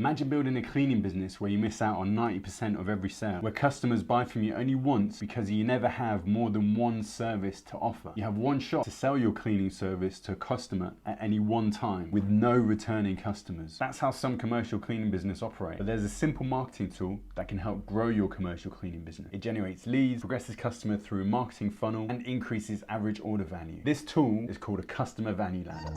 Imagine building a cleaning business where you miss out on 90% of every sale, where customers buy from you only once because you never have more than one service to offer. You have one shot to sell your cleaning service to a customer at any one time with no returning customers. That's how some commercial cleaning business operate. But there's a simple marketing tool that can help grow your commercial cleaning business. It generates leads, progresses customer through a marketing funnel, and increases average order value. This tool is called a customer value ladder.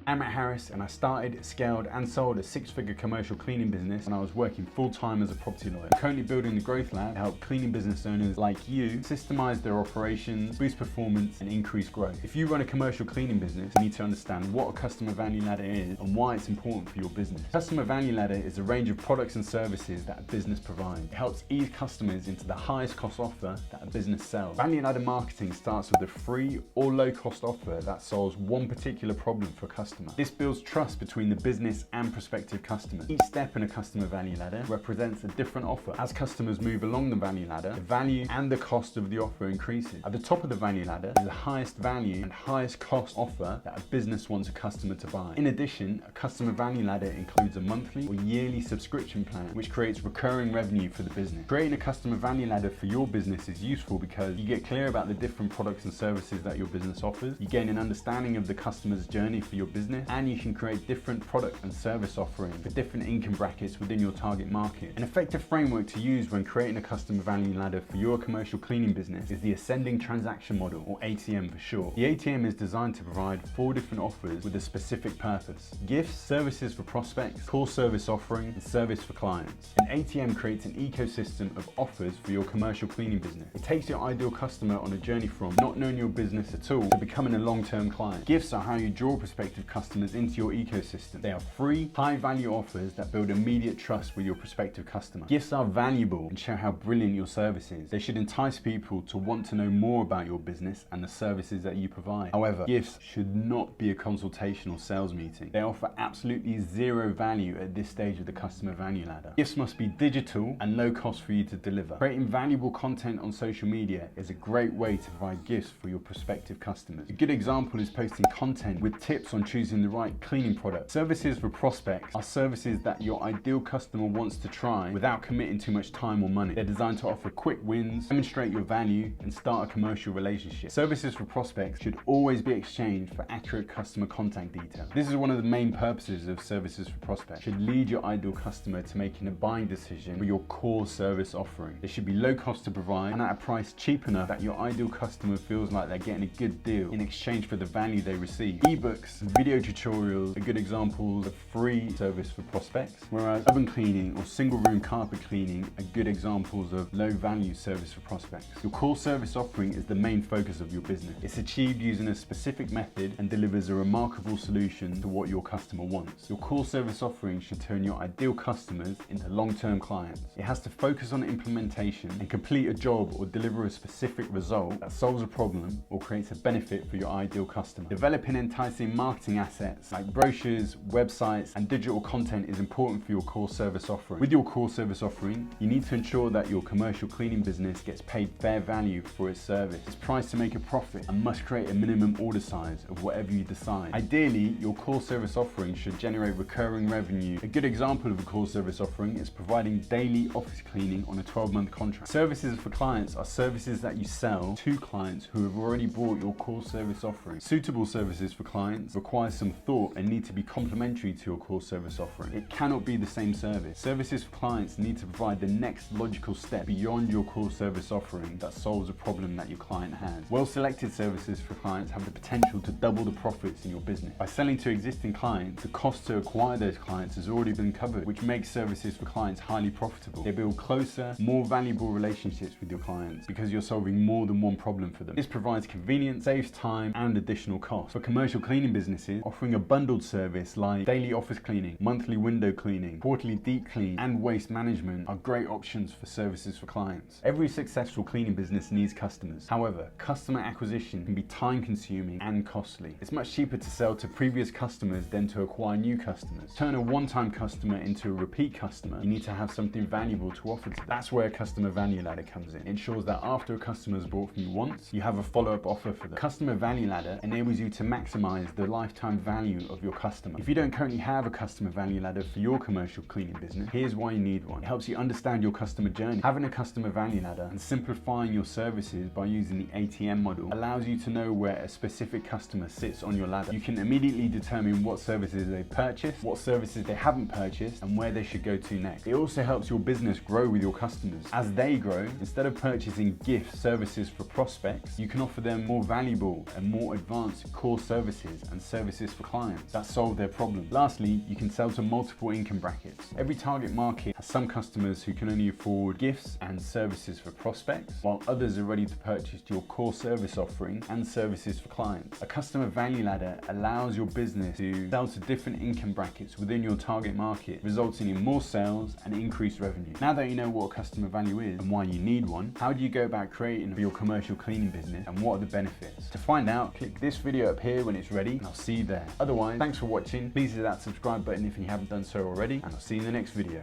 I'm Matt Harris, and I started, scaled and sold a six-figure commercial cleaning business when I was working full-time as a property lawyer. I'm currently building the Growth Lab to help cleaning business owners like you systemize their operations, boost performance and increase growth. If you run a commercial cleaning business, you need to understand what a customer value ladder is and why it's important for your business. Customer value ladder is a range of products and services that a business provides. It helps ease customers into the highest cost offer that a business sells. Value ladder marketing starts with a free or low-cost offer that solves one particular problem for a customer. This builds trust between the business and prospective customers. Each step in a customer value ladder represents a different offer. As customers move along the value ladder, the value and the cost of the offer increases. At the top of the value ladder is the highest value and highest cost offer that a business wants a customer to buy. In addition, a customer value ladder includes a monthly or yearly subscription plan, which creates recurring revenue for the business. Creating a customer value ladder for your business is useful because you get clear about the different products and services that your business offers. You gain an understanding of the customer's journey for your business, and you can create different product and service offerings for different income brackets within your target market. An effective framework to use when creating a customer value ladder for your commercial cleaning business is the Ascending Transaction Model, or ATM for short. The ATM is designed to provide 4 different offers with a specific purpose: gifts, services for prospects, core service offering, and service for clients. An ATM creates an ecosystem of offers for your commercial cleaning business. It takes your ideal customer on a journey from not knowing your business at all to becoming a long-term client. Gifts are how you draw prospective customers into your ecosystem. They are free, high-value offers that build immediate trust with your prospective customer. Gifts are valuable and show how brilliant your service is. They should entice people to want to know more about your business and the services that you provide. However, gifts should not be a consultation or sales meeting. They offer absolutely zero value at this stage of the customer value ladder. Gifts must be digital and low cost for you to deliver. Creating valuable content on social media is a great way to provide gifts for your prospective customers. A good example is posting content with tips on choosing the right cleaning product. Services for prospects are services that your ideal customer wants to try without committing too much time or money. They're designed to offer quick wins, demonstrate your value, and start a commercial relationship. Services for prospects should always be exchanged for accurate customer contact details. This is one of the main purposes of services for prospects. It should lead your ideal customer to making a buying decision for your core service offering. They should be low cost to provide and at a price cheap enough that your ideal customer feels like they're getting a good deal in exchange for the value they receive. Ebooks, video tutorials are good examples of free service for prospects, whereas oven cleaning or single room carpet cleaning are good examples of low value service for prospects. Your core service offering is the main focus of your business. It's achieved using a specific method and delivers a remarkable solution to what your customer wants. Your core service offering should turn your ideal customers into long-term clients. It has to focus on implementation and complete a job or deliver a specific result that solves a problem or creates a benefit for your ideal customer. Developing enticing marketing assets like brochures, websites, and digital content is important for your core service offering. With your core service offering, you need to ensure that your commercial cleaning business gets paid fair value for its service. It's priced to make a profit and must create a minimum order size of whatever you decide. Ideally, your core service offering should generate recurring revenue. A good example of a core service offering is providing daily office cleaning on a 12-month contract. Services for clients are services that you sell to clients who have already bought your core service offering. Suitable services for clients require some thought and need to be complementary to your core service offering. It cannot be the same service. Services for clients need to provide the next logical step beyond your core service offering that solves a problem that your client has. Well-selected services for clients have the potential to double the profits in your business. By selling to existing clients, the cost to acquire those clients has already been covered, which makes services for clients highly profitable. They build closer, more valuable relationships with your clients because you're solving more than one problem for them. This provides convenience, saves time, and additional costs. For commercial cleaning businesses, offering a bundled service like daily office cleaning, monthly window cleaning, quarterly deep clean, and waste management are great options for services for clients. Every successful cleaning business needs customers. However, customer acquisition can be time-consuming and costly. It's much cheaper to sell to previous customers than to acquire new customers. Turn a one-time customer into a repeat customer, you need to have something valuable to offer to them. That's where a customer value ladder comes in. It ensures that after a customer has bought from you once, you have a follow-up offer for them. Customer value ladder enables you to maximize the lifetime lifetime value of your customer. If you don't currently have a customer value ladder for your commercial cleaning business, here's why you need one. It helps you understand your customer journey. Having a customer value ladder and simplifying your services by using the ATM model allows you to know where a specific customer sits on your ladder. You can immediately determine what services they've purchased, what services they haven't purchased, and where they should go to next. It also helps your business grow with your customers. As they grow, instead of purchasing gift services for prospects, you can offer them more valuable and more advanced core services and services for clients that solve their problems. Lastly, you can sell to multiple income brackets. Every target market has some customers who can only afford gifts and services for prospects, while others are ready to purchase your core service offering and services for clients. A customer value ladder allows your business to sell to different income brackets within your target market, resulting in more sales and increased revenue. Now that you know what a customer value is and why you need one, how do you go about creating for your commercial cleaning business and what are the benefits? To find out, click this video up here when it's ready and I'll see you there. Otherwise, thanks for watching. Please hit that subscribe button if you haven't done so already, and I'll see you in the next video.